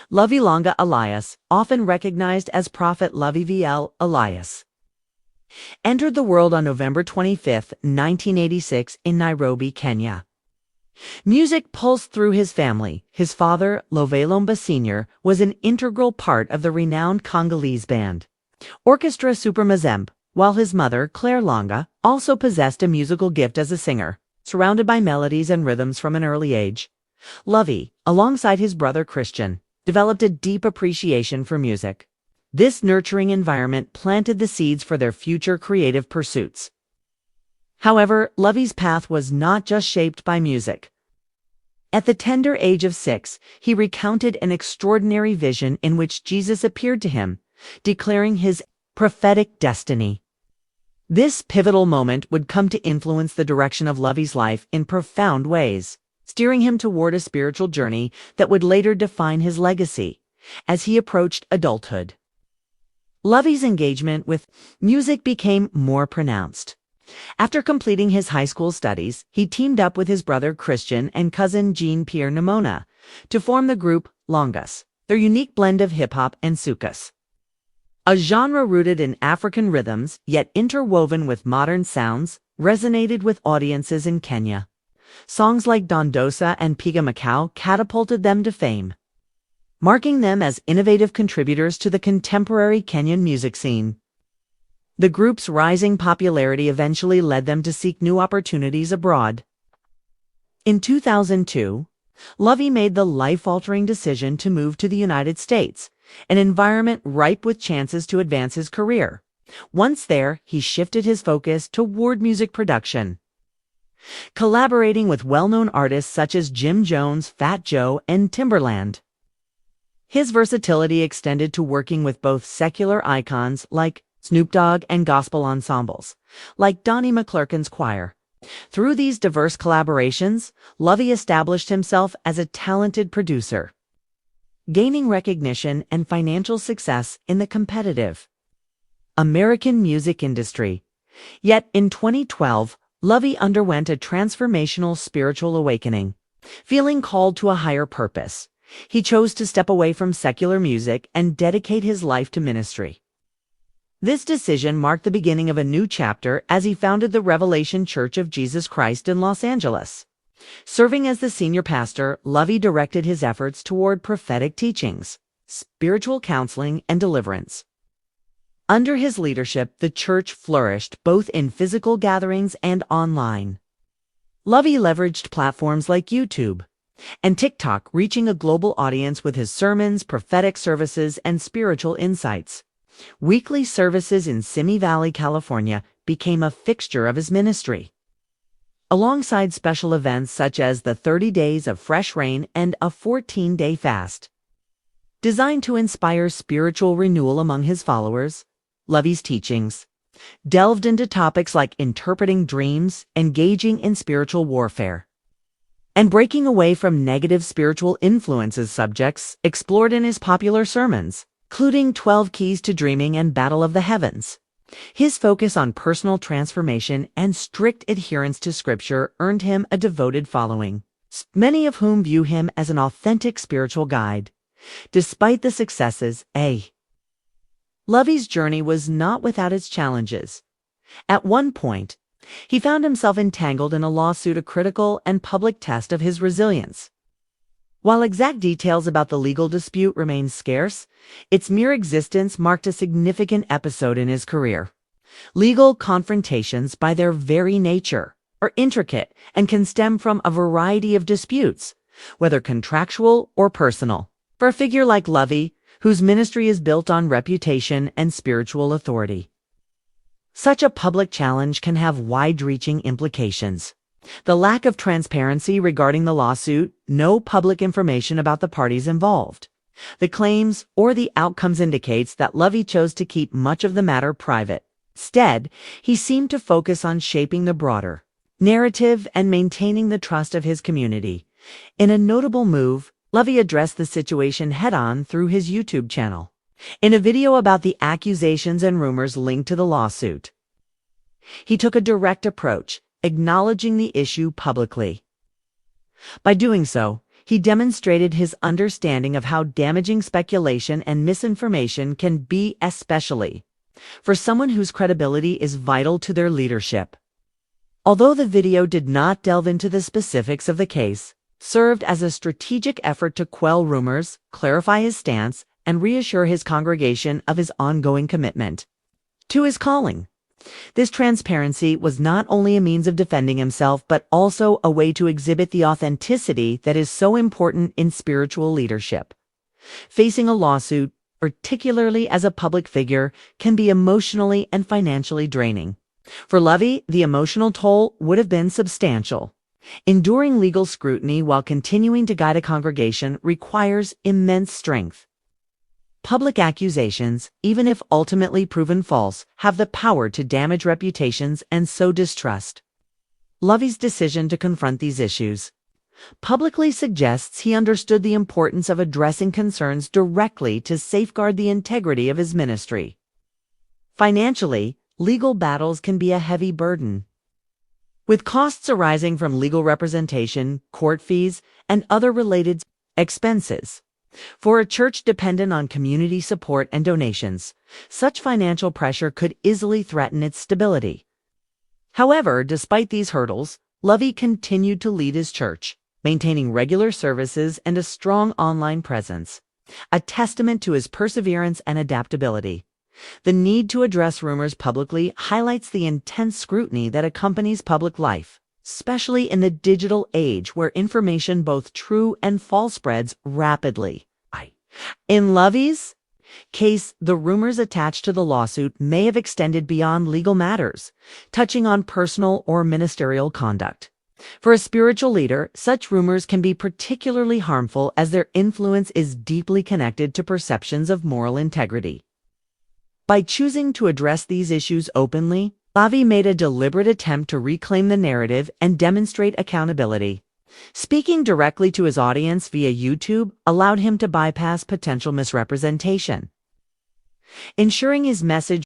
Lovy Elias, often recognized as Prophet Lovy Elias, entered the world on November 25, 1986 in Nairobi, Kenya. Music pulsed through his family. His father, Lovy Sr., was an integral part of the renowned Congolese band, Orchestra Supremazembe, while his mother, Claire Longa, also possessed a musical gift as a singer. Surrounded by melodies and rhythms from an early age, Lovy, alongside his brother Christian, developed a deep appreciation for music. This nurturing environment planted the seeds for their future creative pursuits. However, Lovy's path was not just shaped by music. At the tender age of 6, he recounted an extraordinary vision in which Jesus appeared to him, declaring his prophetic destiny. This pivotal moment would come to influence the direction of Lovy's life in profound ways, steering him toward a spiritual journey that would later define his legacy as he approached adulthood. Lovy's engagement with music became more pronounced. After completing his high school studies, he teamed up with his brother Christian and cousin Jean-Pierre Namona to form the group Longas, their unique blend of hip-hop and soukous, a genre rooted in African rhythms yet interwoven with modern sounds, resonated with audiences in Kenya. Songs like Dondosa and Piga Macau catapulted them to fame, marking them as innovative contributors to the contemporary Kenyan music scene. The group's rising popularity eventually led them to seek new opportunities abroad. In 2002, Lovy made the life-altering decision to move to the United States, an environment ripe with chances to advance his career. Once there, he shifted his focus toward music production, collaborating with well-known artists such as Jim Jones, Fat Joe, and Timbaland. His versatility extended to working with both secular icons like Snoop Dogg and gospel ensembles, like Donnie McClurkin's choir. Through these diverse collaborations, Lovy established himself as a talented producer, gaining recognition and financial success in the competitive American music industry. Yet in 2012, Lovy underwent a transformational spiritual awakening. Feeling called to a higher purpose, he chose to step away from secular music and dedicate his life to ministry. This decision marked the beginning of a new chapter as he founded the Revelation Church of Jesus Christ in Los Angeles. Serving as the senior pastor, Lovy directed his efforts toward prophetic teachings, spiritual counseling, and deliverance. Under his leadership, the church flourished both in physical gatherings and online. Lovy leveraged platforms like YouTube and TikTok, reaching a global audience with his sermons, prophetic services, and spiritual insights. Weekly services in Simi Valley, California, became a fixture of his ministry, alongside special events such as the 30 Days of Fresh Rain and a 14-day fast. Designed to inspire spiritual renewal among his followers, Lovy's teachings delved into topics like interpreting dreams, engaging in spiritual warfare, and breaking away from negative spiritual influences, subjects explored in his popular sermons, including 12 Keys to Dreaming and Battle of the Heavens. His focus on personal transformation and strict adherence to Scripture earned him a devoted following, many of whom view him as an authentic spiritual guide. Despite the successes, Lovy's journey was not without its challenges. At one point, he found himself entangled in a lawsuit, a critical and public test of his resilience. While exact details about the legal dispute remain scarce, its mere existence marked a significant episode in his career. Legal confrontations, by their very nature, are intricate and can stem from a variety of disputes, whether contractual or personal. For a figure like Lovy, whose ministry is built on reputation and spiritual authority, such a public challenge can have wide-reaching implications. The lack of transparency regarding the lawsuit, no public information about the parties involved, the claims or the outcomes indicates that Lovy chose to keep much of the matter private. Instead, he seemed to focus on shaping the broader narrative and maintaining the trust of his community. In a notable move, Lovy addressed the situation head-on through his YouTube channel. In a video about the accusations and rumors linked to the lawsuit, he took a direct approach, acknowledging the issue publicly. By doing so, He demonstrated his understanding of how damaging speculation and misinformation can be, especially for someone whose credibility is vital to their leadership. Although the video did not delve into the specifics of the case, served as a strategic effort to quell rumors, clarify his stance, and reassure his congregation of his ongoing commitment to his calling. This transparency was not only a means of defending himself, but also a way to exhibit the authenticity that is so important in spiritual leadership. Facing a lawsuit, particularly as a public figure, can be emotionally and financially draining. For Lovy, the emotional toll would have been substantial. Enduring legal scrutiny while continuing to guide a congregation requires immense strength. Public accusations, even if ultimately proven false, have the power to damage reputations and sow distrust. Lovy's decision to confront these issues publicly suggests he understood the importance of addressing concerns directly to safeguard the integrity of his ministry. Financially, legal battles can be a heavy burden. With costs arising from legal representation, court fees, and other related expenses. For a church dependent on community support and donations, such financial pressure could easily threaten its stability. However, despite these hurdles, Lovy continued to lead his church, maintaining regular services and a strong online presence, a testament to his perseverance and adaptability. The need to address rumors publicly highlights the intense scrutiny that accompanies public life, especially in the digital age where information, both true and false, spreads rapidly. In Lovy's case, the rumors attached to the lawsuit may have extended beyond legal matters, touching on personal or ministerial conduct. For a spiritual leader, such rumors can be particularly harmful as their influence is deeply connected to perceptions of moral integrity. By choosing to address these issues openly, Lovy made a deliberate attempt to reclaim the narrative and demonstrate accountability. Speaking directly to his audience via YouTube allowed him to bypass potential misrepresentation, ensuring his message